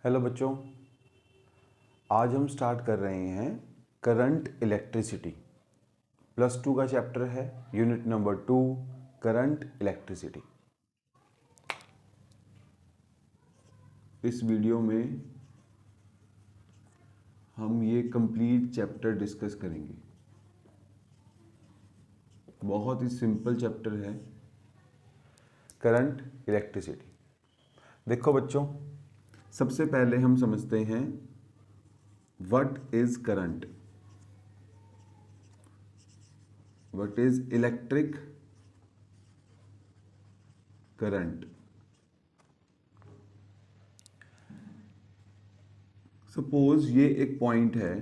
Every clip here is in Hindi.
हेलो बच्चों, आज हम स्टार्ट कर रहे हैं करंट इलेक्ट्रिसिटी। +2 का चैप्टर है, यूनिट नंबर 2, करंट इलेक्ट्रिसिटी। इस वीडियो में हम ये कंप्लीट चैप्टर डिस्कस करेंगे। बहुत ही सिंपल चैप्टर है करंट इलेक्ट्रिसिटी। देखो बच्चों, सबसे पहले हम समझते हैं what is current, what is electric current. Suppose ये एक पॉइंट है,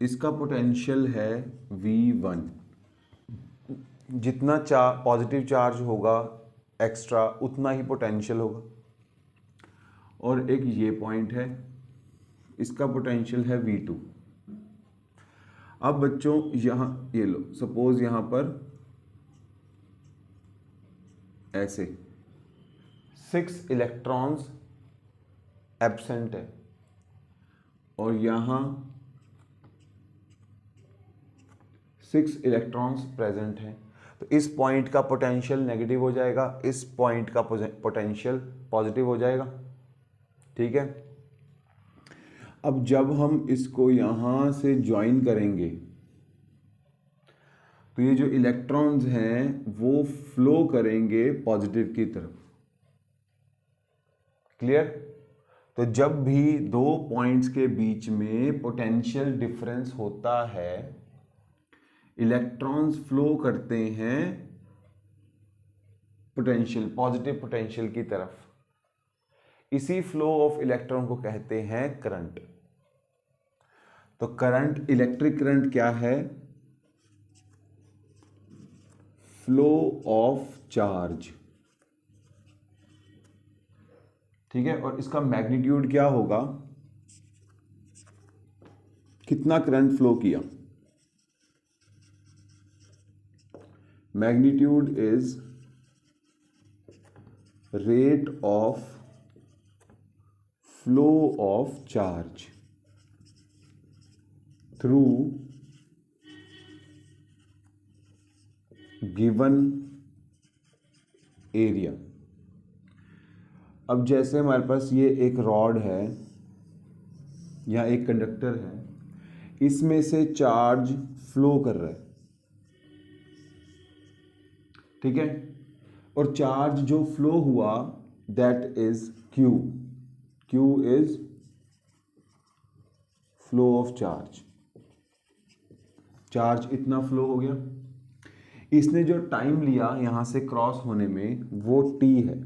इसका पोटेंशियल है V1। जितना पॉजिटिव चार्ज होगा एक्स्ट्रा उतना ही पोटेंशियल होगा। और एक ये पॉइंट है, इसका पोटेंशियल है V2। अब बच्चों यहाँ ये लो, सपोज यहाँ पर ऐसे 6 इलेक्ट्रॉन्स एब्सेंट है और यहाँ 6 इलेक्ट्रॉन्स प्रेजेंट हैं, तो इस पॉइंट का पोटेंशियल नेगेटिव हो जाएगा, इस पॉइंट का पोटेंशियल पॉजिटिव हो जाएगा। ठीक है। अब जब हम इसको यहाँ से ज्वाइन करेंगे तो ये जो इलेक्ट्रॉन्स हैं वो फ्लो करेंगे पॉजिटिव की तरफ। क्लियर? तो जब भी दो पॉइंट्स के बीच में पोटेंशियल डिफरेंस होता है, इलेक्ट्रॉन्स फ्लो करते हैं पोटेंशियल, पॉजिटिव पोटेंशियल की तरफ। इसी फ्लो ऑफ इलेक्ट्रॉन को कहते हैं करंट। तो करंट, इलेक्ट्रिक करंट क्या है? Flow of charge. ठीक है। और इसका मैग्नीट्यूड क्या होगा? कितना करंट फ्लो किया? Magnitude is rate of flow of charge through given area. अब जैसे हमारे पास ये एक रॉड है या एक कंडक्टर है, इसमें से चार्ज फ्लो कर रहा है। ठीक है। और चार्ज जो फ्लो हुआ that is Q। Q is flow of charge. Charge इतना फ्लो हो गया। इसने जो टाइम लिया यहां से क्रॉस होने में वो T है,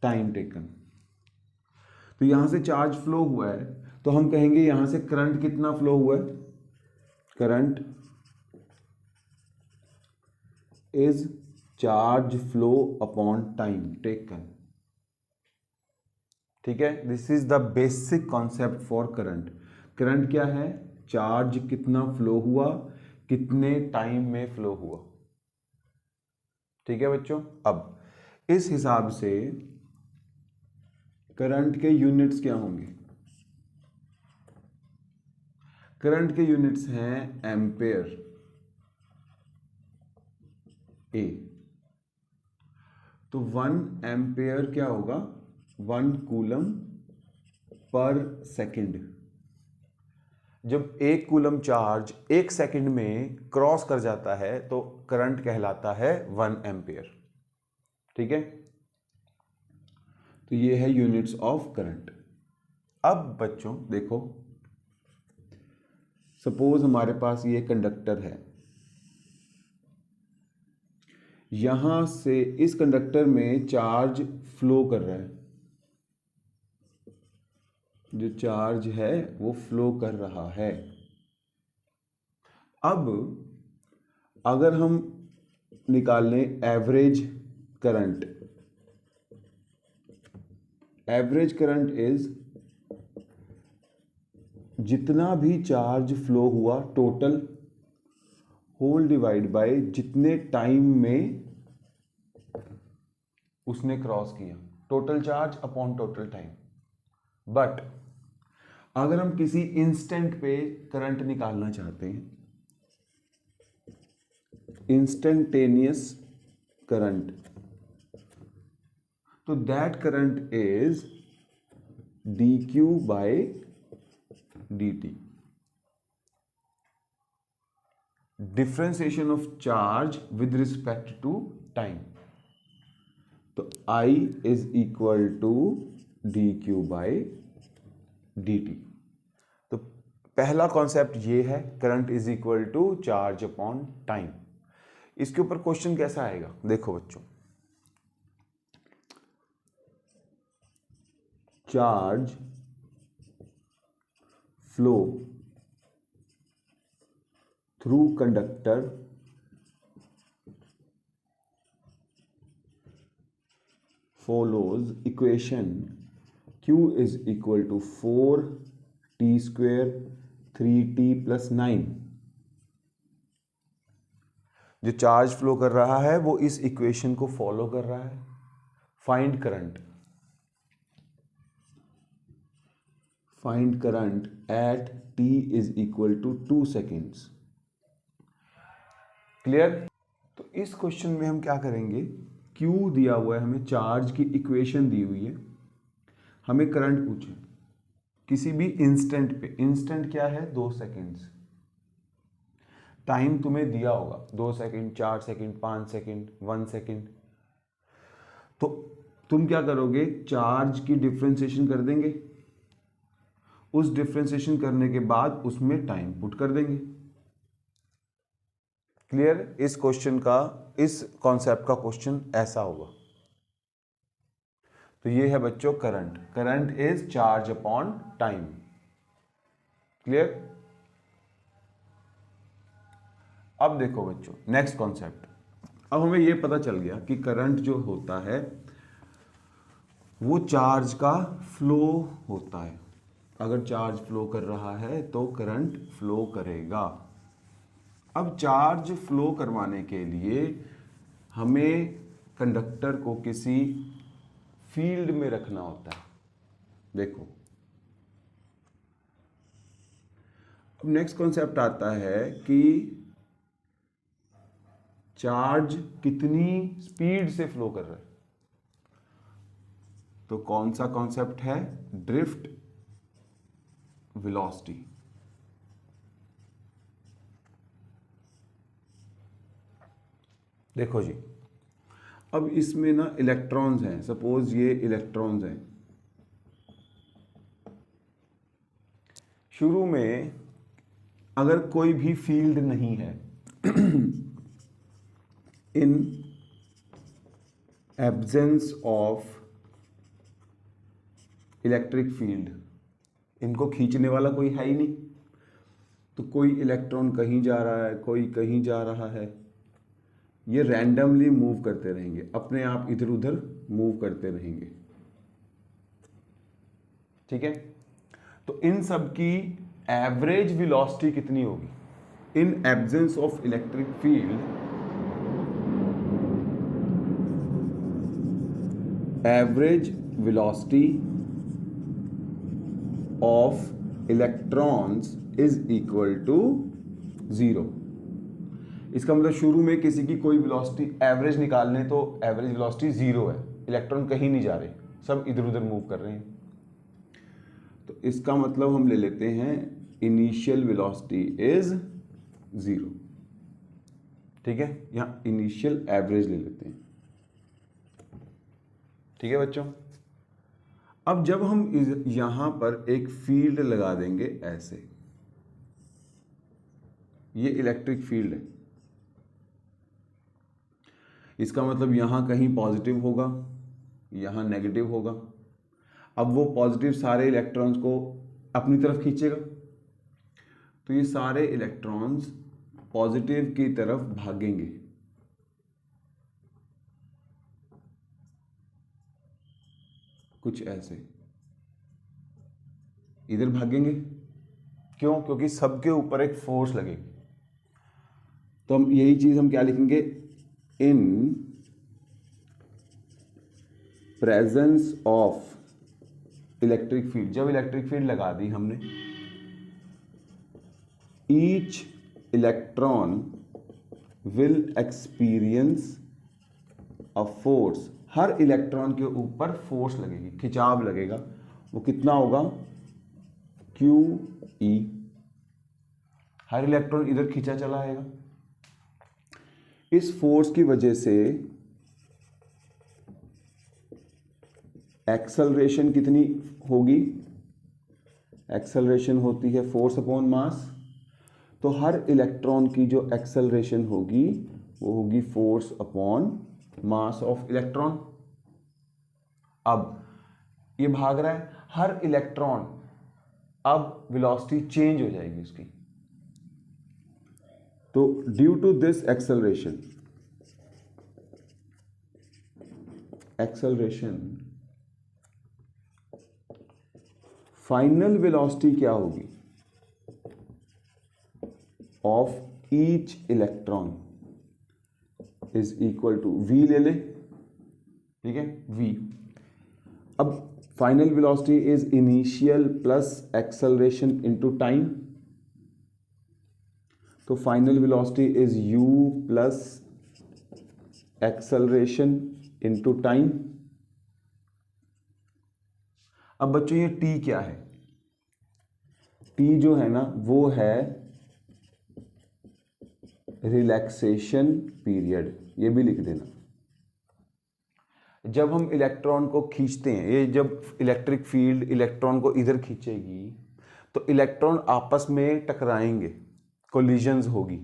टाइम टेकन। तो यहां से चार्ज फ्लो हुआ है, तो हम कहेंगे यहां से करंट कितना फ्लो हुआ है? Current is charge flow upon time taken. ठीक है। This is the basic concept for current. Current क्या है? चार्ज कितना फ्लो हुआ, कितने टाइम में फ्लो हुआ। ठीक है बच्चों। अब इस हिसाब से करंट के यूनिट्स क्या होंगे? करंट के यूनिट्स हैं एम्पेयर ए। तो 1 एम्पेयर क्या होगा? 1 कूलम पर सेकंड। जब 1 कूलम चार्ज 1 सेकंड में क्रॉस कर जाता है तो करंट कहलाता है 1 एम्पेयर। ठीक है। तो ये है यूनिट्स ऑफ करंट। अब बच्चों देखो, सपोज हमारे पास ये कंडक्टर है, यहां से इस कंडक्टर में चार्ज फ्लो कर रहा है। जो चार्ज है वो फ्लो कर रहा है। अब अगर हम निकाल लें average current, average current is जितना भी चार्ज फ्लो हुआ टोटल होल डिवाइड बाय जितने टाइम में उसने क्रॉस किया, total charge upon total time. But अगर हम किसी इंस्टेंट पे करंट निकालना चाहते हैं, इंस्टेंटेनियस करंट, तो that current is dq by dt, differentiation of charge with respect to time. तो I is equal to dq by dt। तो पहला कॉन्सेप्ट ये है, current is equal to charge upon time. इसके ऊपर क्वेश्चन कैसा आएगा, देखो बच्चों, charge flow through conductor follows equation q is equal to 4t square 3t plus 9। जो चार्ज फ्लो कर रहा है वो इस इक्वेशन को फॉलो कर रहा है। Find current, find current eight t is equal to 2 seconds। Clear? तो इस क्वेश्चन में हम क्या करेंगे, Q दिया हुआ है हमें, चार्ज की इक्वेशन दी हुई है, हमें करंट पूछे किसी भी इंस्टेंट पे। इंस्टेंट क्या है, 2 सेकेंड्स। टाइम तुम्हें दिया होगा 2 सेकेंड, 4 सेकेंड, 5 सेकेंड, 1 सेकेंड। तो तुम क्या करोगे, चार्ज की डिफरेंशिएशन कर देंगे, उस डिफरेंशिएशन करने के बाद उसमें टाइम पुट कर देंगे। क्लियर? इस क्वेश्चन का, इस कॉन्सेप्ट का क्वेश्चन ऐसा होगा। तो ये है बच्चों current, current is charge upon time. Clear? अब देखो बच्चों नेक्स्ट कॉन्सेप्ट। अब हमें ये पता चल गया कि करंट जो होता है वो चार्ज का फ्लो होता है। अगर चार्ज फ्लो कर रहा है तो करंट फ्लो करेगा। अब चार्ज फ्लो करवाने के लिए हमें कंडक्टर को किसी फील्ड में रखना होता है। देखो अब नेक्स्ट कॉन्सेप्ट आता है कि चार्ज कितनी स्पीड से फ्लो कर रहा है। तो कौन सा कॉन्सेप्ट है, ड्रिफ्ट वेलोसिटी। देखो जी, अब इसमें ना इलेक्ट्रॉन्स हैं, सपोज ये इलेक्ट्रॉन्स हैं। शुरू में अगर कोई भी फील्ड नहीं है इन एब्सेंस ऑफ इलेक्ट्रिक फील्ड, इनको खींचने वाला कोई है ही नहीं, तो कोई इलेक्ट्रॉन कहीं जा रहा है, कोई कहीं जा रहा है, ये रैंडमली मूव करते रहेंगे, अपने आप इधर उधर मूव करते रहेंगे। ठीक है? तो इन सब की एवरेज वेलोसिटी कितनी होगी in absence of electric field? Average velocity of electrons is equal to 0। इसका मतलब शुरू में किसी की कोई वेलोसिटी एवरेज निकालने तो एवरेज वेलोसिटी 0 है, इलेक्ट्रॉन कहीं नहीं जा रहे, सब इधर उधर मूव कर रहे हैं। तो इसका मतलब हम ले लेते हैं इनिशियल वेलोसिटी इज 0। ठीक है, यहां इनिशियल एवरेज ले लेते हैं। ठीक है बच्चों, अब जब हम यहां पर एक फील्ड लगा देंगे ऐसे, ये इलेक्ट्रिक फील्ड है, इसका मतलब यहां कहीं पॉजिटिव होगा, यहां नेगेटिव होगा। अब वो पॉजिटिव सारे इलेक्ट्रॉन्स को अपनी तरफ खींचेगा, तो ये सारे इलेक्ट्रॉन्स पॉजिटिव की तरफ भागेंगे। कुछ ऐसे इधर भागेंगे। क्यों? क्योंकि सबके ऊपर एक फोर्स लगेगी। तो हम यही चीज हम क्या लिखेंगे, in presence of electric field, जब इलेक्ट्रिक फील्ड लगा दी हमने, each electron will experience a force, her electron के ऊपर फोर्स लगेगी, खिंचाव लगेगा, वो कितना होगा, क्यू ई, हर इलेक्ट्रॉन इधर खींचा चला आएगा। इस फोर्स की वजह से एक्सेलरेशन कितनी होगी, एक्सेलरेशन होती है फोर्स अपॉन मास, तो हर इलेक्ट्रॉन की जो एक्सेलरेशन होगी वो होगी force upon mass of electron. अब ये भाग रहा है, हर इलेक्ट्रॉन, अब वेलोसिटी चेंज हो जाएगी उसकी, तो due to this acceleration final velocity क्या होगी of each electron is equal to v ले ले, ठीक है, v। अब final velocity is initial plus acceleration into time, तो final velocity is u plus acceleration into time. अब बच्चों ये t क्या है, t जो है ना वो है रिलैक्सेशन पीरियड, ये भी लिख देना। जब हम इलेक्ट्रॉन को खींचते हैं, ये जब इलेक्ट्रिक फील्ड इलेक्ट्रॉन को इधर खींचेगी तो इलेक्ट्रॉन आपस में टकराएंगे, कोलिजन्स होगी,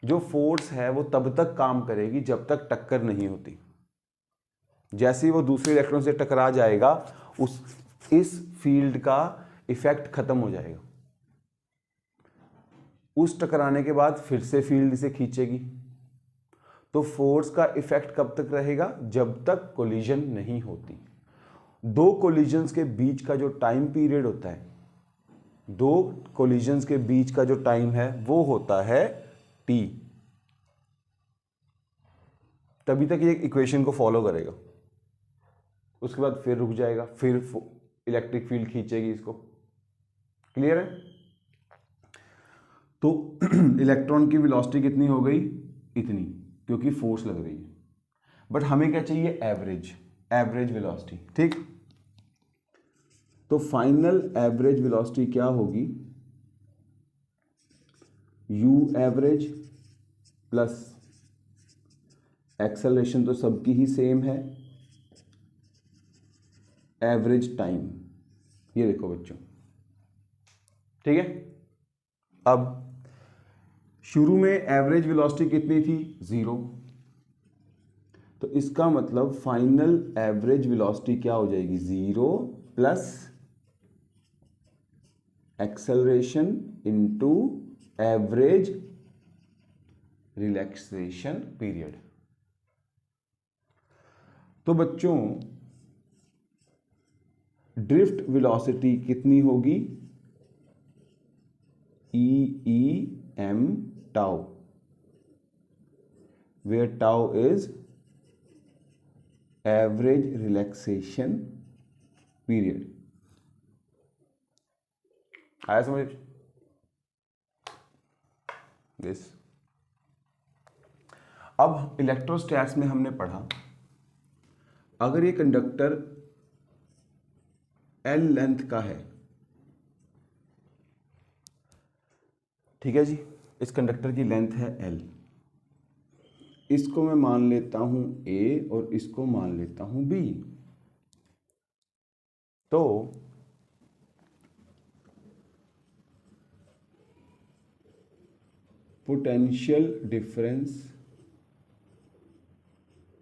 जो फोर्स है वो तब तक काम करेगी जब तक टक्कर नहीं होती। जैसे ही वो दूसरे इलेक्ट्रॉन से टकरा जाएगा इस फील्ड का इफेक्ट खत्म हो जाएगा, उस टकराने के बाद फिर से फील्ड इसे खींचेगी, तो फोर्स का इफेक्ट कब तक रहेगा, जब तक कोलिजन नहीं होती। दो कोलिजन्स के बीच का जो टाइम पीरियड होता है, दो कोलिजन्स के बीच का जो टाइम है वो होता है t, तभी तक ये इक्वेशन को फॉलो करेगा, उसके बाद फिर रुक जाएगा, फिर इलेक्ट्रिक फील्ड खींचेगी इसको। क्लियर है? तो इलेक्ट्रॉन की वेलोसिटी कितनी हो गई, इतनी, क्योंकि फोर्स लग रही है। बट हमें क्या चाहिए, एवरेज वेलोसिटी, ठीक। तो फाइनल एवरेज वेलोसिटी क्या होगी, u एवरेज प्लस एक्सेलरेशन तो सबकी ही सेम है, एवरेज टाइम, ये देखो बच्चों, ठीक है। अब शुरू में एवरेज वेलोसिटी कितनी थी, 0, तो इसका मतलब फाइनल एवरेज वेलोसिटी क्या हो जाएगी, 0 plus acceleration into average relaxation period. तो बच्चों ड्रिफ्ट वेलोसिटी कितनी होगी, EM tau, where tau is average relaxation period। आया समझ? दिस अब इलेक्ट्रोस्टैट्स में हमने पढ़ा, अगर ये कंडक्टर L लेंथ का है, ठीक है जी, इस कंडक्टर की लेंथ है L, इसको मैं मान लेता हूं A और इसको मान लेता हूं B, तो potential difference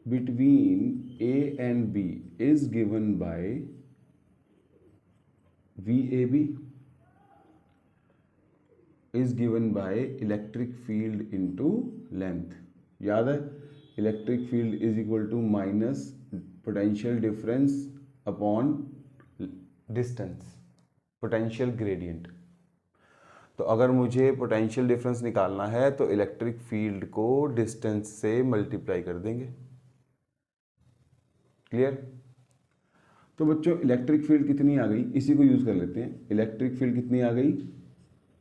between A and B is given by VAB is given by electric field into length। याद है, electric field is equal to minus potential difference upon distance, potential gradient. तो अगर मुझे पोटेंशियल डिफरेंस निकालना है तो इलेक्ट्रिक फील्ड को डिस्टेंस से मल्टीप्लाई कर देंगे। क्लियर? तो बच्चों इलेक्ट्रिक फील्ड कितनी आ गई, इसी को यूज कर लेते हैं। इलेक्ट्रिक फील्ड कितनी आ गई,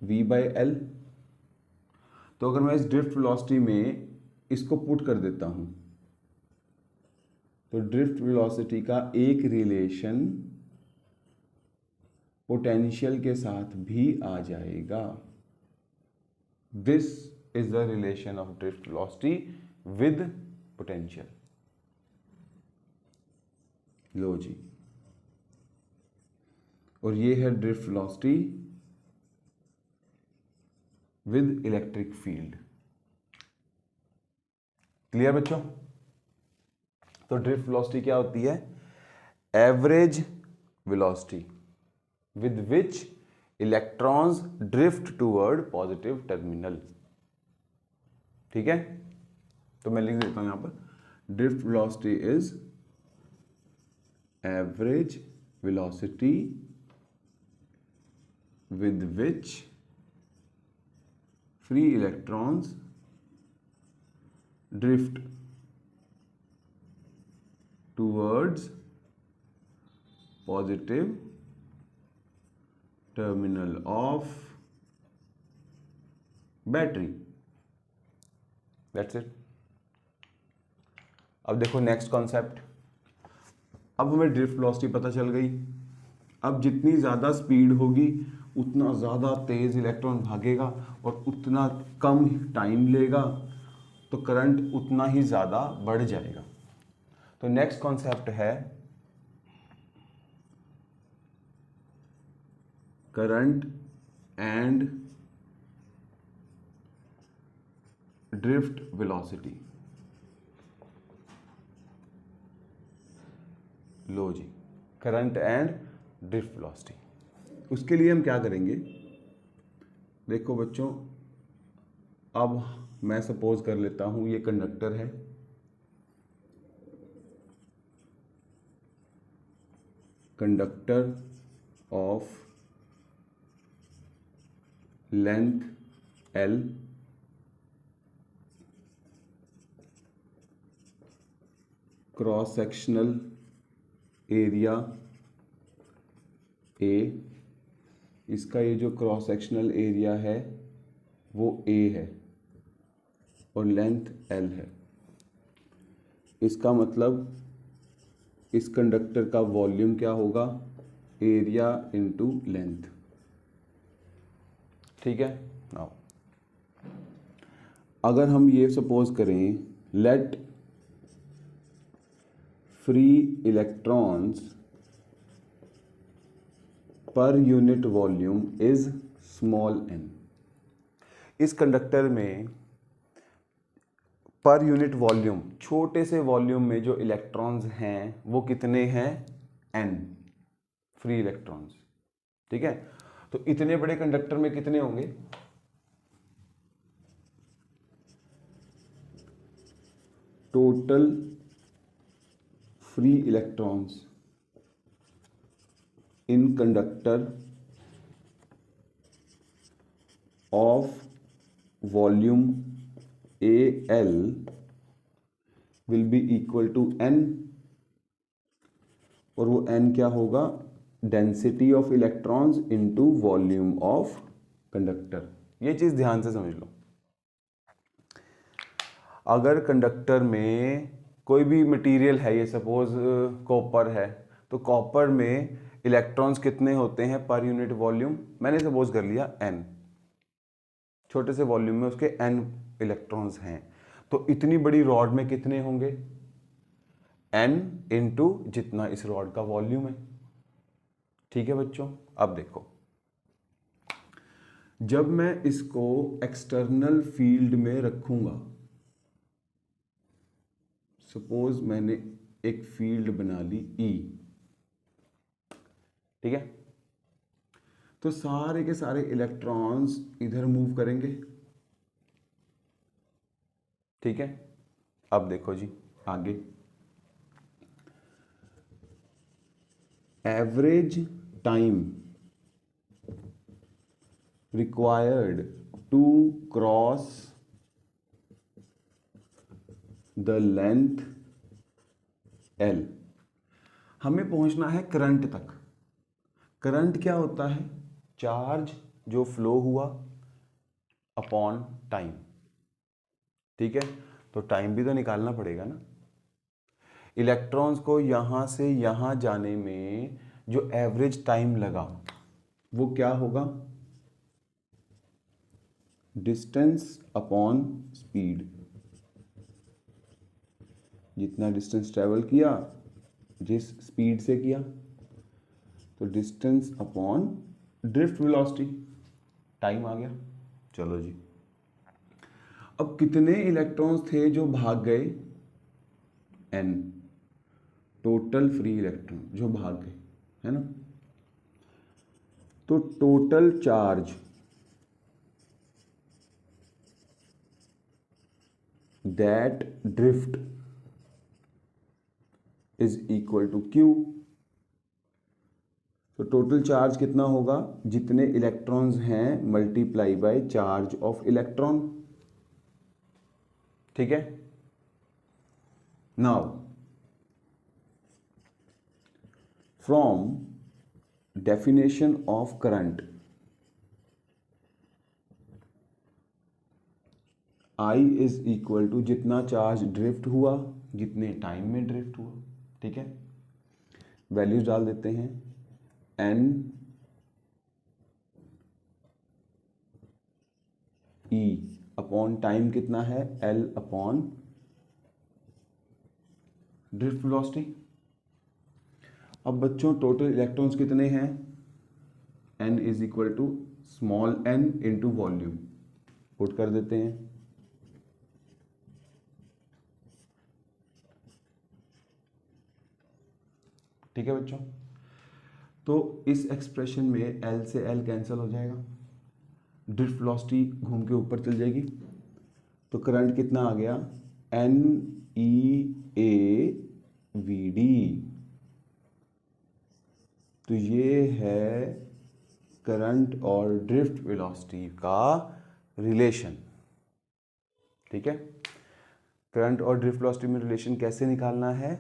V/L। तो अगर मैं इस ड्रिफ्ट वेलोसिटी में इसको पुट कर देता हूं तो ड्रिफ्ट वेलोसिटी का एक रिलेशन पोटेंशियल के साथ भी आ जाएगा। This is the relation of drift velocity with potential. लो जी, और ये है drift velocity with electric field. Clear बच्चों? तो ड्रिफ्ट वेलोसिटी क्या होती है, average velocity with which electrons drift toward positive terminal. ठीक है, तो मैं लिख देता हूं यहां पर, drift velocity is average velocity with which free electrons drift towards positive terminal of battery. That's it. अब देखो नेक्स्ट कॉन्सेप्ट। अब हमें ड्रिफ्ट वेलोसिटी पता चल गई। अब जितनी ज़्यादा स्पीड होगी उतना ज़्यादा तेज़ इलेक्ट्रॉन भागेगा और उतना कम टाइम लेगा, तो करंट उतना ही ज़्यादा बढ़ जाएगा। तो नेक्स्ट कॉन्सेप्ट है करंट एंड ड्रिफ्ट वेलोसिटी। लो जी, करंट एंड ड्रिफ्ट वेलोसिटी। उसके लिए हम क्या करेंगे, देखो बच्चों, अब मैं सपोज कर लेता हूं ये कंडक्टर है, conductor of length L, cross sectional area A, इसका ये जो क्रॉस सेक्शनल एरिया है वो A है और लेंथ L है। इसका मतलब इस कंडक्टर का वॉल्यूम क्या होगा, एरिया इनटू लेंथ। ठीक है। नाउ अगर हम ये सपोज करें, let free electrons per unit volume is small n। इस कंडक्टर में पर यूनिट वॉल्यूम, छोटे से वॉल्यूम में जो इलेक्ट्रॉन्स हैं वो कितने हैं, n फ्री इलेक्ट्रॉन्स। ठीक है, तो इतने बड़े कंडक्टर में कितने होंगे, total free electrons in conductor of volume AL will be equal to n, और वो n क्या होगा, density of electrons into volume of conductor. ये चीज ध्यान से समझ लो। अगर कंडक्टर में कोई भी मटेरियल है, ये सपोज कॉपर है, तो कॉपर में इलेक्ट्रॉन्स कितने होते हैं पर यूनिट वॉल्यूम, मैंने सपोज कर लिया n, छोटे से वॉल्यूम में उसके n इलेक्ट्रॉन्स हैं, तो इतनी बड़ी रॉड में कितने होंगे, n इंटू जितना इस रॉड का वॉल्यूम है। ठीक है बच्चों, अब देखो, जब मैं इसको एक्सटर्नल फील्ड में रखूंगा, सपोज मैंने एक फील्ड बना ली E, ठीक है, तो सारे के सारे इलेक्ट्रॉन्स इधर मूव करेंगे। ठीक है, अब देखो जी आगे, average time required to cross the length L। हमें पहुंचना है करंट तक। करंट क्या होता है? चार्ज जो फ्लो हुआ अपॉन टाइम। ठीक है, तो टाइम भी तो निकालना पड़ेगा ना। इलेक्ट्रॉन्स को यहां से यहां जाने में जो एवरेज टाइम लगा वो क्या होगा? Distance upon speed. जितना डिस्टेंस ट्रेवल किया, जिस स्पीड से किया, तो distance upon drift velocity, time आ गया। चलो जी, अब कितने इलेक्ट्रॉन्स थे जो भाग गए? n, टोटल फ्री इलेक्ट्रॉन जो भाग गए, है ना। तो total charge that drift is equal to Q। तो टोटल चार्ज कितना होगा? जितने इलेक्ट्रॉन्स हैं multiply by charge of electron. ठीक है, now from definition of current, I is equal to जितना चार्ज ड्रिफ्ट हुआ, जितने टाइम में ड्रिफ्ट हुआ। ठीक है, वैल्यूज डाल देते हैं। N E अपॉन टाइम कितना है? L upon drift velocity. अब बच्चों टोटल इलेक्ट्रॉन्स कितने हैं? N is equal to small n into volume, put कर देते हैं। ठीक है बच्चों, तो इस एक्सप्रेशन में L से L कैंसिल हो जाएगा, ड्रिफ्ट वेलोसिटी घूम के ऊपर चल जाएगी, तो करंट कितना आ गया? NEAVD। तो ये है करंट और ड्रिफ्ट वेलोसिटी का रिलेशन। ठीक है, करंट और ड्रिफ्ट वेलोसिटी में रिलेशन कैसे निकालना है?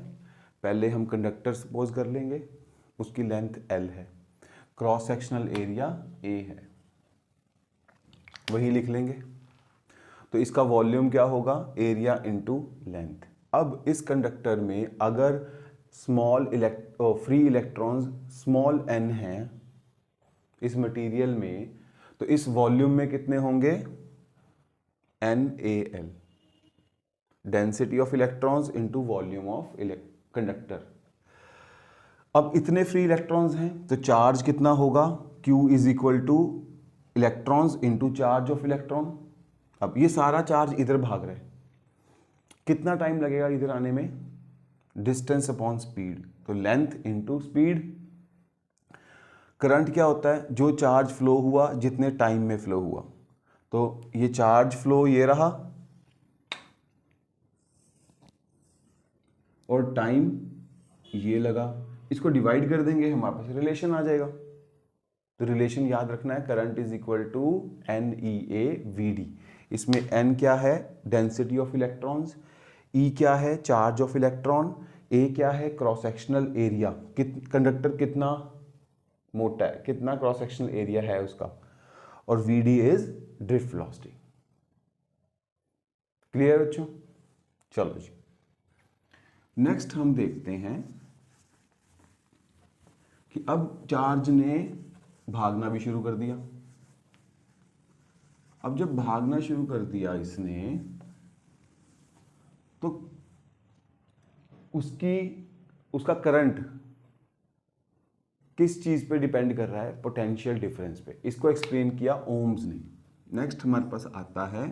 पहले हम कंडक्टर सपोज कर लेंगे, उसकी लेंथ L है, क्रॉस सेक्शनल एरिया A है, वही लिख लेंगे। तो इसका वॉल्यूम क्या होगा? Area into length. अब इस कंडक्टर में अगर फ्री इलेक्ट्रॉन्स स्मॉल n हैं इस मटेरियल में, तो इस वॉल्यूम में कितने होंगे? NaL, density of electrons into volume of conductor. अब इतने फ्री इलेक्ट्रॉन्स हैं तो चार्ज कितना होगा? Q is equal two electrons into charge of electron. अब ये सारा चार्ज इधर भाग रहा है, कितना टाइम लगेगा इधर आने में? डिस्टेंस अपॉन स्पीड, तो लेंथ इनटू स्पीड। करंट क्या होता है? जो चार्ज फ्लो हुआ जितने टाइम में फ्लो हुआ, तो ये चार्ज फ्लो ये रहा और टाइम ये लगा, इसको डिवाइड कर देंगे, हमारे पास रिलेशन आ जाएगा। तो रिलेशन याद रखना है, current is equal to NEAVD। इसमें N क्या है? डेंसिटी ऑफ इलेक्ट्रॉन्स, E क्या है? चार्ज ऑफ इलेक्ट्रॉन, A क्या है? क्रॉस सेक्शनल एरिया, कंडक्टर कितना मोटा है, कितना क्रॉस सेक्शनल एरिया है उसका, और VD is drift velocity. Clear बच्चों? चलो जी, नेक्स्ट हम देखते हैं कि अब चार्ज ने भागना भी शुरू कर दिया। अब जब भागना शुरू कर दिया इसने, तो उसका करंट किस चीज पे डिपेंड कर रहा है? पोटेंशियल डिफरेंस पे। इसको एक्सप्लेन किया ओम्स ने। नेक्स्ट हमारे पास आता है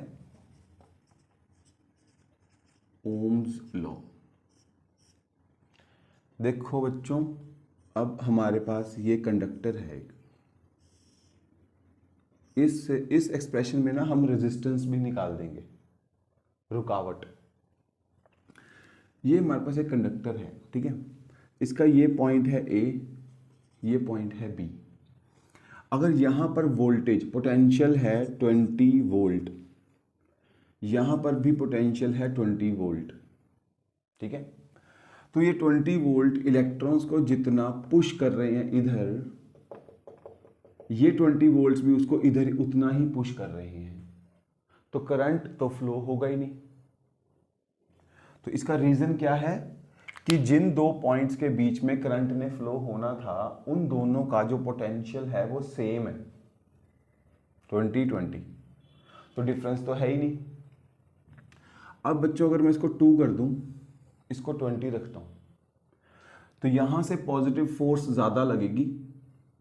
ओम्स लॉ। देखो बच्चों, अब हमारे पास ये कंडक्टर है एक, इस एक्सप्रेशन में ना हम रेजिस्टेंस भी निकाल देंगे, रुकावट। ये हमारे पास एक कंडक्टर है, ठीक है, इसका ये पॉइंट है A, ये पॉइंट है B। अगर यहां पर वोल्टेज पोटेंशियल है 20 वोल्ट, यहां पर भी पोटेंशियल है 20 वोल्ट, ठीक है, तो ये 20 वोल्ट इलेक्ट्रॉन्स को जितना पुश कर रहे हैं इधर, ये 20 वोल्ट्स भी उसको इधर उतना ही पुश कर रहे हैं, तो करंट तो फ्लो होगा ही नहीं। तो इसका रीजन क्या है कि जिन दो पॉइंट्स के बीच में करंट ने फ्लो होना था उन दोनों का जो पोटेंशियल है वो सेम है, 20-20, तो डिफरेंस तो है ही नहीं। अब बच्चों अगर मैं इसको 2 कर दूं, इसको 20 रखता हूं, तो यहां से पॉजिटिव फोर्स ज्यादा लगेगी,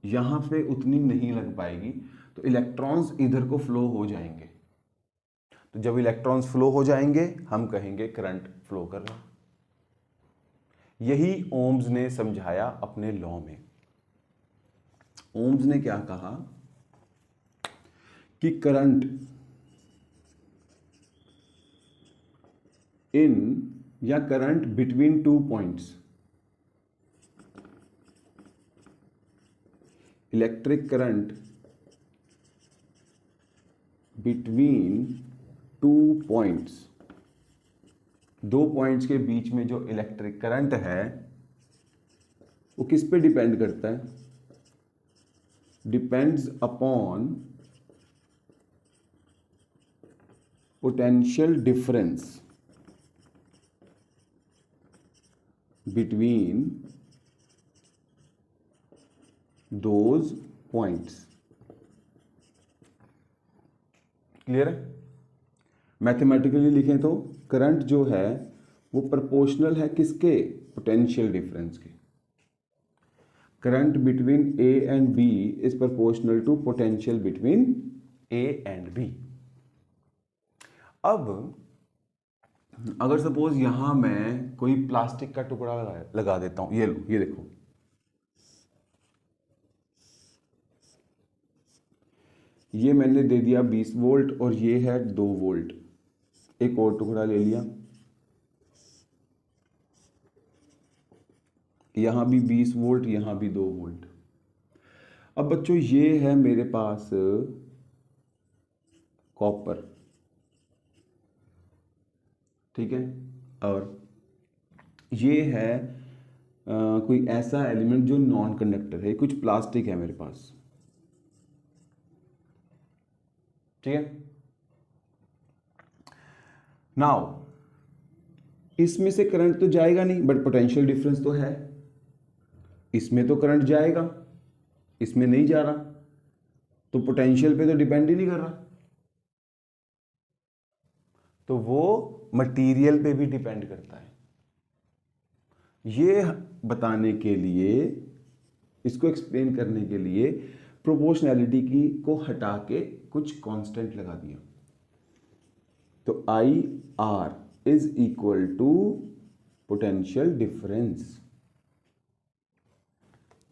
यहां पे उतनी नहीं लग पाएगी, तो इलेक्ट्रॉन्स इधर को फ्लो हो जाएंगे। तो जब इलेक्ट्रॉन्स फ्लो हो जाएंगे हम कहेंगे करंट फ्लो कर रहा है। यही ओम्स ने समझाया अपने लॉ में। ओम्स ने क्या कहा कि करंट इन या current between 2 points, electric current between 2 points, 2 points के बीच में जो इलेक्ट्रिक करंट है वो किस पे डिपेंड करता है? Depends upon potential difference between those points. Clear है? मैथमेटिकली लिखें तो करंट जो है वो प्रोपोर्शनल है किसके? पोटेंशियल डिफरेंस के। Current between A and B is proportional to potential between A and B. अब अगर सपोज यहां मैं कोई प्लास्टिक का टुकड़ा लगा देता हूं, ये लो, ये देखो, ये मैंने दे दिया 20 वोल्ट और ये है 2 वोल्ट। एक और टुकड़ा ले लिया, यहां भी 20 वोल्ट, यहां भी 2 वोल्ट। अब बच्चों ये है मेरे पास कॉपर, ठीक है, और ये है कोई ऐसा एलिमेंट जो नॉन कंडक्टर है, कुछ प्लास्टिक है मेरे पास, ठीक है। नाउ इसमें से करंट तो जाएगा नहीं, बट पोटेंशियल डिफरेंस तो है, इसमें तो करंट जाएगा, इसमें नहीं जा रहा, तो पोटेंशियल पे तो डिपेंड ही नहीं कर रहा, तो वो मटेरियल पे भी डिपेंड करता है। ये बताने के लिए, इसको एक्सप्लेन करने के लिए प्रोपोर्शनैलिटी की को हटा के कुछ कांस्टेंट लगा दिया। तो I R is equal to potential difference,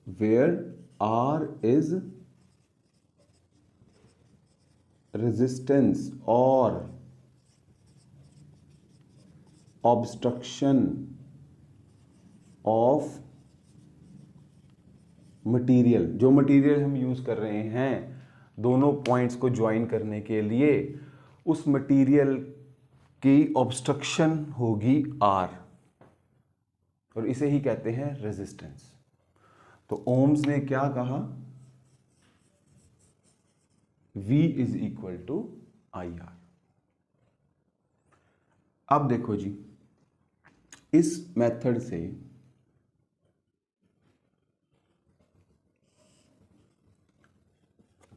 where R is resistance और ऑब्स्ट्रक्शन ऑफ मटेरियल। जो मटेरियल हम यूज कर रहे हैं दोनों पॉइंट्स को ज्वाइन करने के लिए, उस मटेरियल की ऑब्स्ट्रक्शन होगी आर, और इसे ही कहते हैं रेजिस्टेंस। तो ओम्स ने क्या कहा? V is equal to I R. अब देखो जी, इस मेथड से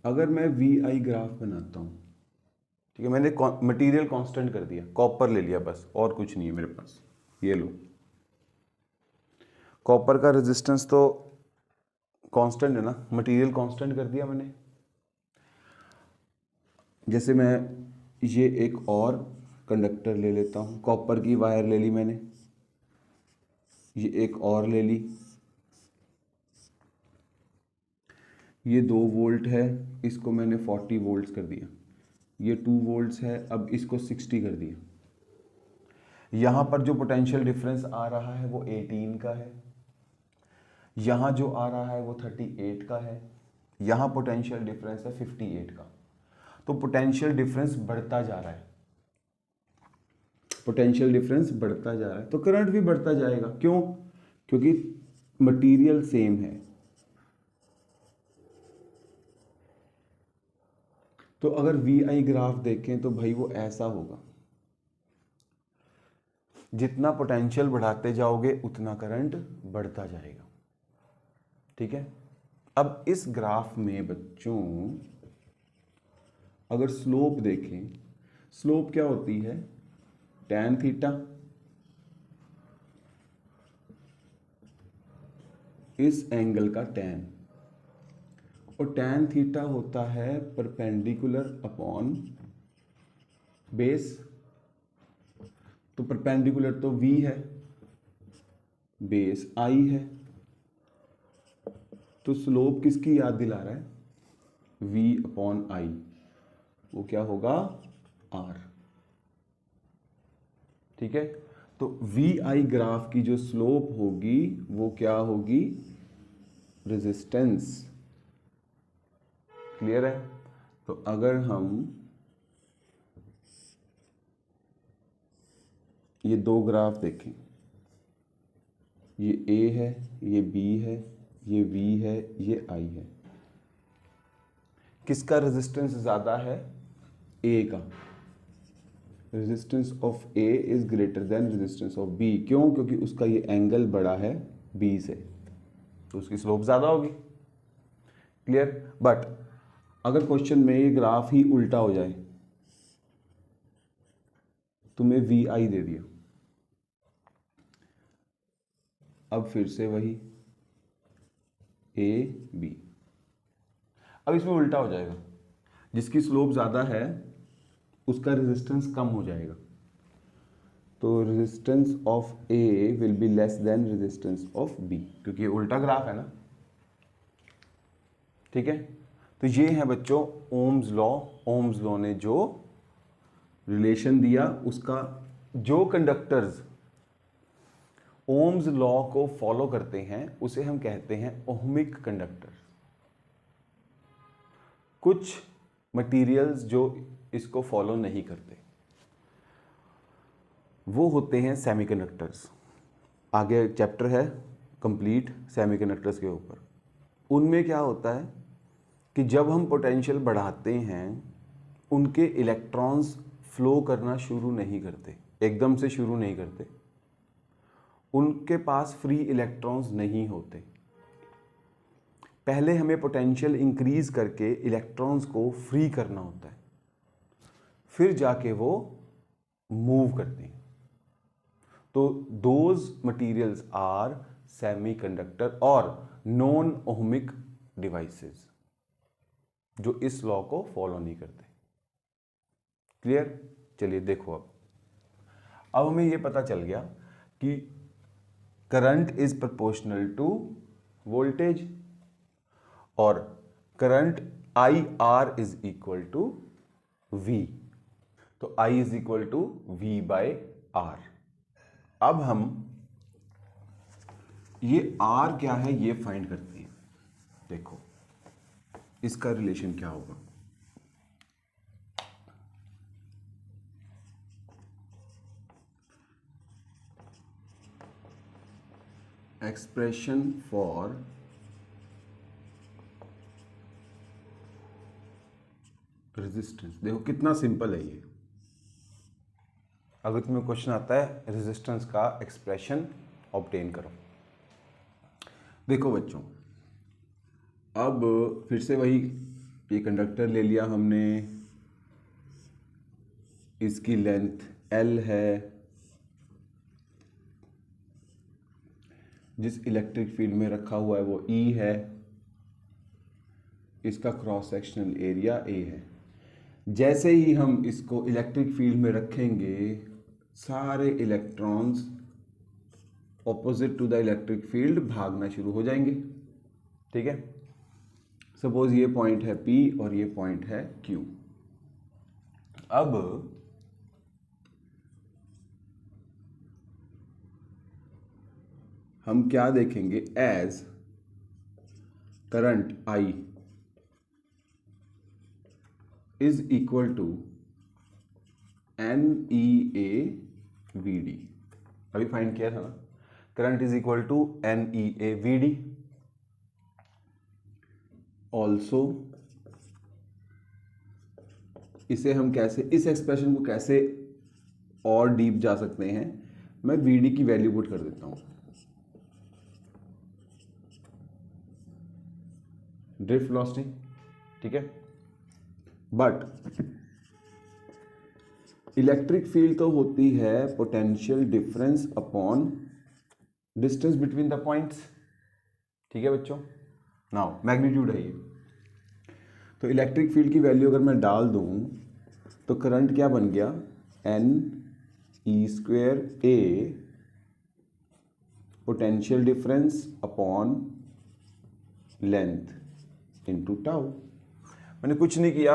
अगर मैं वी आई ग्राफ बनाता हूं, ठीक है, मैंने मटेरियल कांस्टेंट कर दिया, कॉपर ले लिया बस, और कुछ नहीं है मेरे पास, ये लो, कॉपर का रेजिस्टेंस तो कांस्टेंट है ना, मटेरियल कांस्टेंट कर दिया मैंने। जैसे मैं ये एक और कंडक्टर ले लेता हूँ, कॉपर की वायर ले ली मैंने, ये एक और ले ली, ये 2 वोल्ट है, इसको मैंने 40 वोल्ट्स कर दिया, ये 2 वोल्ट्स है, अब इसको 60 कर दिया। यहाँ पर जो पोटेंशियल डिफरेंस आ रहा है वो 18 का है, यहाँ जो आ रहा है वो 38 का है, यहाँ पोटेंशियल डिफरेंस है 58 का। तो पोटेंशियल डिफरेंस बढ़ता जा रहा है, पोटेंशियल डिफरेंस बढ़ता जा रहा है तो करंट भी बढ़ता जाएगा। क्यों? क्योंकि मटेरियल सेम है। तो अगर वी आई ग्राफ देखें तो भाई वो ऐसा होगा, जितना पोटेंशियल बढ़ाते जाओगे उतना करंट बढ़ता जाएगा। ठीक है। अब इस ग्राफ में बच्चों अगर स्लोप देखें, स्लोप क्या होती है? टैन थीटा इस एंगल का टैन, और टैन थीटा होता है परपेंडिकुलर अपॉन बेस। तो परपेंडिकुलर तो v है, बेस i है, तो स्लोप किसकी याद दिला रहा है? v अपॉन आई, वो क्या होगा? r। ठीक है। तो वी आई ग्राफ की जो स्लोप होगी वो क्या होगी? रेजिस्टेंस। क्लियर है? तो अगर हम ये दो ग्राफ देखें, ये A है, ये B है, ये V है, ये I है, किसका रेजिस्टेंस ज़्यादा है? A का। Resistance of A is greater than resistance of B। क्यों? क्योंकि उसका ये एंगल बड़ा है B से, तो उसकी स्लोप ज़्यादा होगी। क्लियर? बट अगर क्वेश्चन में ये ग्राफ ही उल्टा हो जाए, तुम्हें वी आई दे दिया, अब फिर से वही ए बी, अब इसमें उल्टा हो जाएगा, जिसकी स्लोप ज़्यादा है उसका रेजिस्टेंस कम हो जाएगा, तो resistance of A will be less than resistance of B, क्योंकि ये उल्टा ग्राफ है ना। ठीक है। तो ये है बच्चों ओम्स लॉ। ओम्स लॉ ने जो रिलेशन दिया, उसका जो कंडक्टर्स ओम्स लॉ को फॉलो करते हैं उसे हम कहते हैं ओहमिक कंडक्टर। कुछ मटेरियल्स जो इसको फॉलो नहीं करते वो होते हैं सेमीकंडक्टर्स। आगे चैप्टर है कंप्लीट सेमीकंडक्टर्स के ऊपर। उनमें क्या होता है कि जब हम पोटेंशियल बढ़ाते हैं उनके इलेक्ट्रॉन्स फ्लो करना शुरू नहीं करते, एकदम से शुरू नहीं करते, उनके पास फ्री इलेक्ट्रॉन्स नहीं होते। पहले हमें पोटेंशियल इंक्रीज करके इलेक्ट्रॉन्स को फ्री करना होता है, फिर जाके वो मूव करते हैं। तो दोज मटेरियल्स आर सेमीकंडक्टर और नॉन ओहमिक डिवाइसेस जो इस लॉ को फॉलो नहीं करते। क्लियर? चलिए देखो, अब हमें ये पता चल गया कि current is proportional to voltage और current I R is equal to V. तो I is equal to V by R. अब हम ये R क्या है ये फाइंड करते हैं। देखो इसका रिलेशन क्या होगा। Expression for resistance. देखो कितना सिंपल है ये। अगर तुम्हें क्वेश्चन आता है रेजिस्टेंस का एक्सप्रेशन ऑब्टेन करो। देखो बच्चों, अब फिर से वही, ये कंडक्टर ले लिया हमने, इसकी लेंथ L है, जिस इलेक्ट्रिक फील्ड में रखा हुआ है वो E है, इसका क्रॉस सेक्शनल एरिया A है। जैसे ही हम इसको इलेक्ट्रिक फील्ड में रखेंगे सारे electrons opposite to the electric field भागना शुरू हो जाएंगे। ठीक है। सपोज ये पॉइंट है P और ये पॉइंट है Q। अब हम क्या देखेंगे, as current I is equal to NEA VD अभी फाइंड किया था ना, current is equal to NEA VD। Also इसे हम कैसे, इस एक्सप्रेशन को कैसे और डीप जा सकते हैं, मैं VD की वैल्यू पुट कर देता हूं, ड्रिफ्ट वेलोसिटी, ठीक है। बट इलेक्ट्रिक फील्ड तो होती है potential difference upon distance between the points, ठीक है बच्चों। नाउ मैग्नीट्यूड है ये, तो इलेक्ट्रिक फील्ड की वैल्यू अगर मैं डाल दूं तो करंट क्या बन गया, NE² potential difference upon length into tau. मैंने कुछ नहीं किया,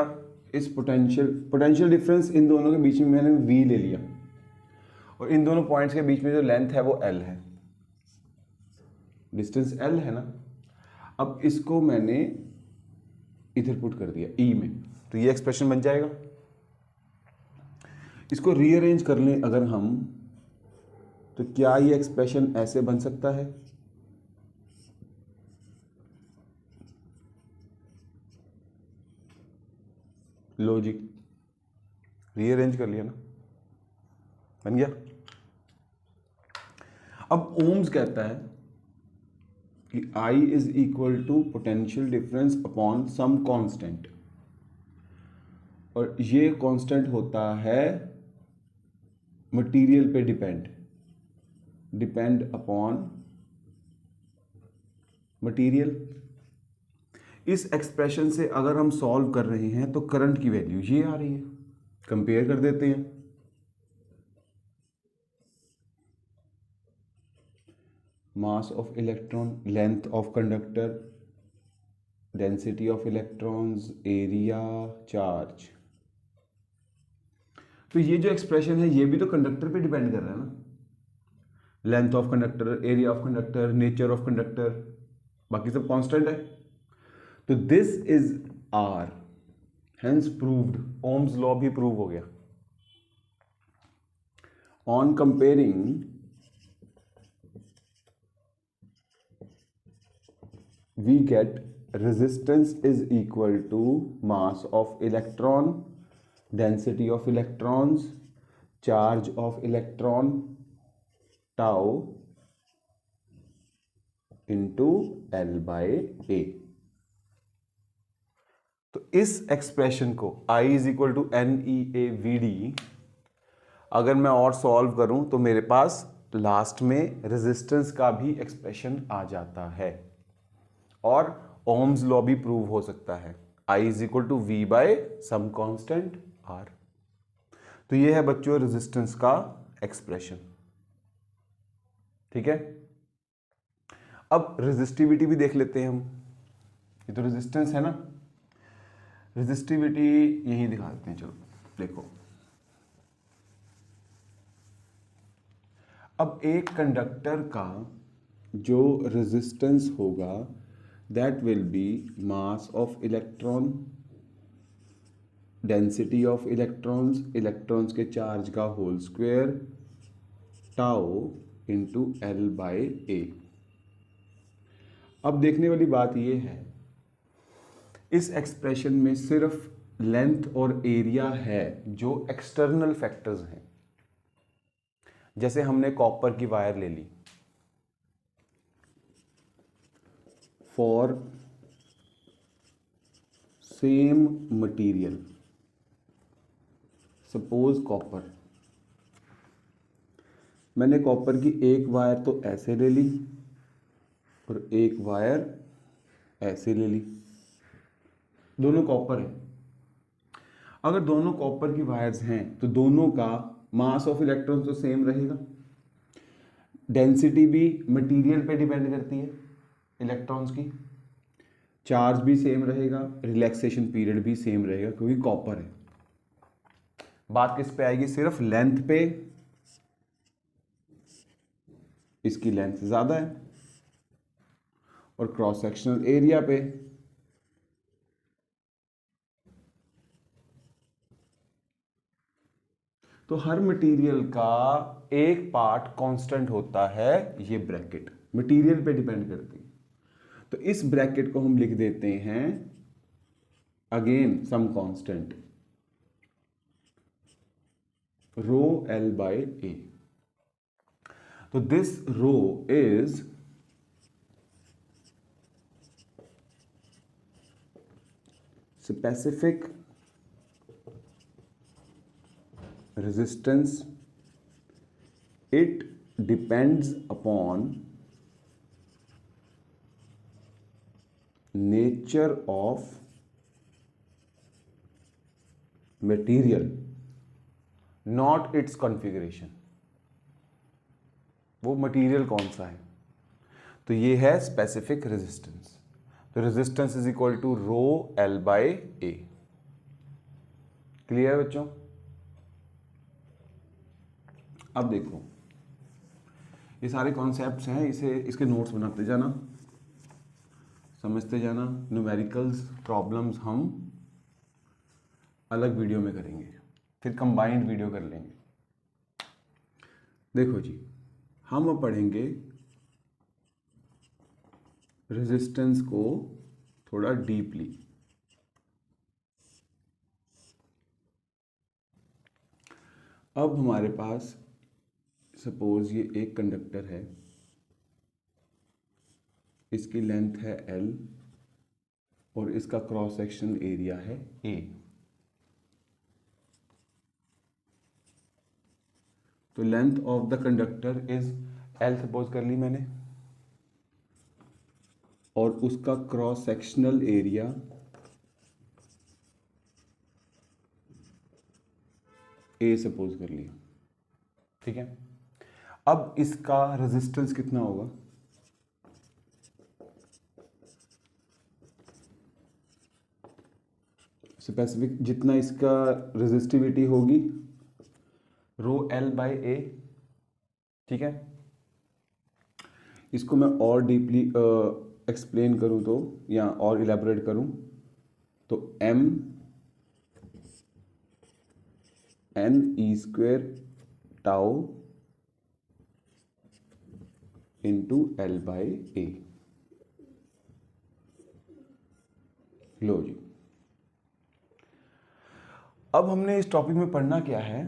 इस पोटेंशियल डिफरेंस इन दोनों के बीच में मैंने V ले लिया, और इन दोनों पॉइंट्स के बीच में जो लेंथ है वो L है, डिस्टेंस L है ना। अब इसको मैंने इधर पुट कर दिया E में, तो ये एक्सप्रेशन बन जाएगा। इसको रीअरेंज कर लें अगर हम, तो क्या ये एक्सप्रेशन ऐसे बन सकता है, लॉजिक रीअरेंज कर लिया ना, बन गया। अब ओम्स कहता है कि I is equal to potential difference upon some constant, और ये कांस्टेंट होता है मटेरियल पे डिपेंड अपॉन मटेरियल। इस एक्सप्रेशन से अगर हम सॉल्व कर रहे हैं तो करंट की वैल्यू ये आ रही है, कंपेयर कर देते हैं। मास of electron, length of conductor, density of electrons, area, charge. तो ये जो एक्सप्रेशन है ये भी तो कंडक्टर पे डिपेंड कर रहा है ना, length of conductor, area of conductor, nature of conductor, बाकी सब कांस्टेंट है। तो this is R, hence proved, Ohm's law भी प्रूव हो गया। On comparing we get resistance is equal to mass of electron, density of electrons, charge of electron, tau into L by A। तो इस एक्सप्रेशन को I is equal to NEA VD अगर मैं और सॉल्व करूं तो मेरे पास लास्ट में रेजिस्टेंस का भी एक्सप्रेशन आ जाता है, और ओम्स लॉ भी प्रूव हो सकता है, I is equal to V by some constant R। तो ये है बच्चों रेजिस्टेंस का एक्सप्रेशन, ठीक है। अब रेजिस्टिविटी भी देख लेते हैं हम, ये तो रेजिस्टेंस है ना, रेजिस्टिविटी यही दिखा देते हैं, चलो देखो। अब एक कंडक्टर का जो रेजिस्टेंस होगा that will be mass of electron, density of electrons, electrons के चार्ज का whole square, tau into L by A। अब देखने वाली बात ये है, इस एक्सप्रेशन में सिर्फ लेंथ और एरिया है जो एक्सटर्नल फैक्टर्स हैं। जैसे हमने कॉपर की वायर ले ली, for same material, suppose copper, मैंने कॉपर की एक वायर तो ऐसे ले ली और एक वायर ऐसे ले ली, दोनों कॉपर हैं। अगर दोनों कॉपर की वायर्स हैं तो दोनों का मास ऑफ इलेक्ट्रॉन तो सेम रहेगा, डेंसिटी भी मटेरियल पे डिपेंड करती है इलेक्ट्रॉन्स की, चार्ज भी सेम रहेगा, रिलैक्सेशन पीरियड भी सेम रहेगा क्योंकि कॉपर है। बात किस पे आएगी, सिर्फ लेंथ पे, इसकी लेंथ ज्यादा है, और क्रॉस सेक्शनल एरिया पे। तो हर मटेरियल का एक पार्ट कांस्टेंट होता है, ये ब्रैकेट मटेरियल पे डिपेंड करती है। तो इस ब्रैकेट को हम लिख देते हैं again some constant rho L by A। तो this rho is specific resistance. It depends upon nature of material, not its configuration। वो मटेरियल कौन सा है, तो ये है स्पेसिफिक रेजिस्टेंस। तो resistance is equal to rho L by A। Clear है बच्चों? अब देखो ये सारे कॉन्सेप्ट्स हैं, इसे इसके नोट्स बनाते जाना, समझते जाना। न्यूमेरिकल्स प्रॉब्लम्स हम अलग वीडियो में करेंगे, फिर कंबाइंड वीडियो कर लेंगे। देखो जी, हम अब पढ़ेंगे रेजिस्टेंस को थोड़ा डीपली। अब हमारे पास सपोज ये एक कंडक्टर है, इसकी लेंथ है L और इसका क्रॉस सेक्शन एरिया है A। तो length of the conductor is L suppose कर ली मैंने, और उसका cross sectional area A suppose कर लिया, ठीक है। अब इसका रेजिस्टेंस कितना होगा, स्पेसिफिक जितना इसका रेजिस्टिविटी होगी रो L by A, ठीक है। इसको मैं और डीपली एक्सप्लेन करूं तो, या और इलेबोरेट करूं तो M N E square tau into L by A। लो जी, अब हमने इस टॉपिक में पढ़ना क्या है,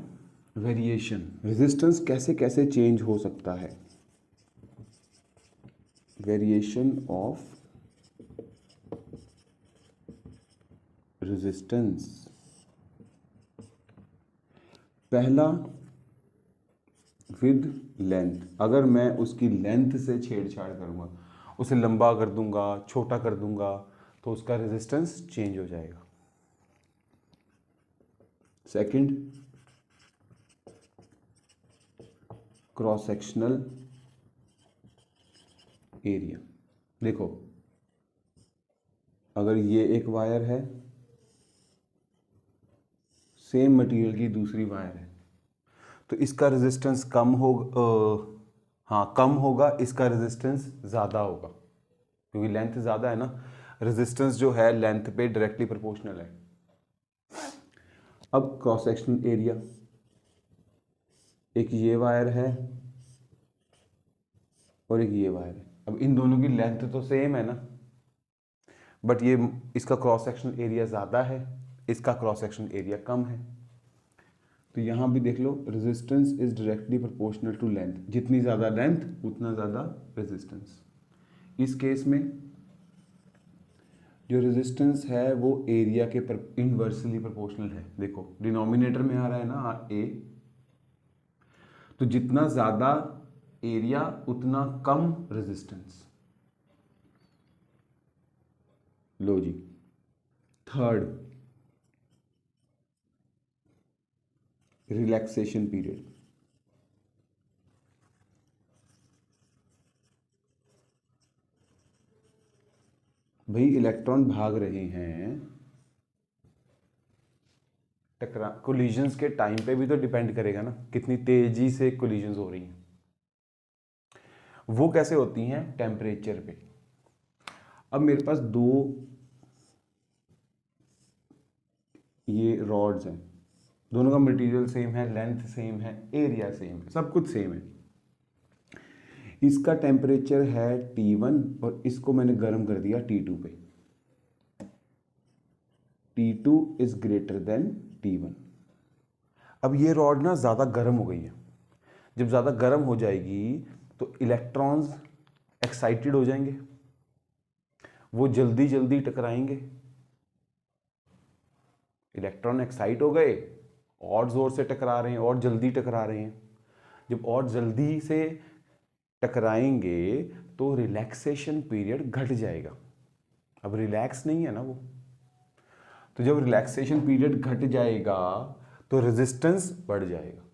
वेरिएशन। रेजिस्टेंस कैसे कैसे चेंज हो सकता है, वेरिएशन ऑफ रेजिस्टेंस। पहला विद लेंथ, अगर मैं उसकी लेंथ से छेड़छाड़ करूंगा, उसे लंबा कर दूंगा, छोटा कर दूंगा, तो उसका रेजिस्टेंस चेंज हो जाएगा। Second, cross sectional area. देखो अगर ये एक वायर है, सेम मटेरियल की दूसरी वायर है, तो इसका रेजिस्टेंस कम होगा, कम होगा, इसका रेजिस्टेंस ज़्यादा होगा, क्योंकि लेंथ ज़्यादा है ना। रेजिस्टेंस जो है लेंथ पे डायरेक्टली प्रोपोर्शनल है। अब क्रॉस सेक्शनल एरिया, एक ये वायर है और एक ये वायर है। अब इन दोनों की लेंथ तो सेम है ना, बट ये इसका क्रॉस सेक्शनल एरिया ज़्यादा है, इसका क्रॉस सेक्शनल एरिया कम है। तो यहाँ भी देख लो, resistance is directly proportional to length. जितनी ज़्यादा लेंथ उतना ज़्यादा रेजिस्टेंस। इस केस में जो रेजिस्टेंस है वो एरिया के इनवर्सली प्रोपोर्शनल है। देखो डिनोमिनेटर में आ रहा है ना A, तो जितना ज़्यादा एरिया उतना कम रेजिस्टेंस। लो जी, थर्ड, रिलैक्सेशन पीरियड। भाई इलेक्ट्रॉन भाग रहे हैं, टकरा कोलिजन्स के टाइम पे भी तो डिपेंड करेगा ना, कितनी तेजी से कोलिजन्स हो रही हैं। वो कैसे होती हैं, टेम्परेचर पे। अब मेरे पास दो ये रॉड्स हैं, दोनों का मटेरियल सेम है, लेंथ सेम है, एरिया सेम है, सब कुछ सेम है। इसका टेम्परेचर है T1 और इसको मैंने गर्म कर दिया T2 पे। T2 is greater than T1। अब ये रॉड ना ज़्यादा गर्म हो गई है। जब ज़्यादा गर्म हो जाएगी तो इलेक्ट्रॉन्स एक्साइटेड हो जाएंगे, वो जल्दी जल्दी टकराएंगे। इलेक्ट्रॉन एक्साइट हो गए और ज़ोर से टकरा रहे हैं और जल्दी टकरा रहे हैं। जब और जल्दी से टकराएंगे तो रिलैक्सेशन पीरियड घट जाएगा। अब रिलैक्स नहीं है ना वो, तो जब रिलैक्सेशन पीरियड घट जाएगा तो रेजिस्टेंस बढ़ जाएगा।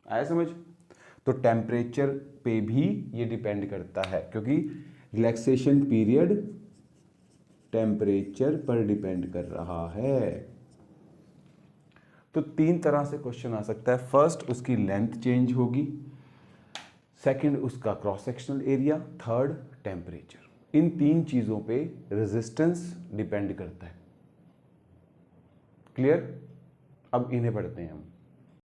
आया समझ? तो टेम्परेचर पे भी ये डिपेंड करता है, क्योंकि रिलैक्सेशन पीरियड टेम्परेचर पर डिपेंड कर रहा है। तो 3 तरह से क्वेश्चन आ सकता है। फर्स्ट, उसकी लेंथ चेंज होगी, सेकंड उसका cross sectional area, third temperature. इन 3 चीजों पे रेजिस्टेंस डिपेंड करता है। क्लियर? अब इन्हें पढ़ते हैं हम।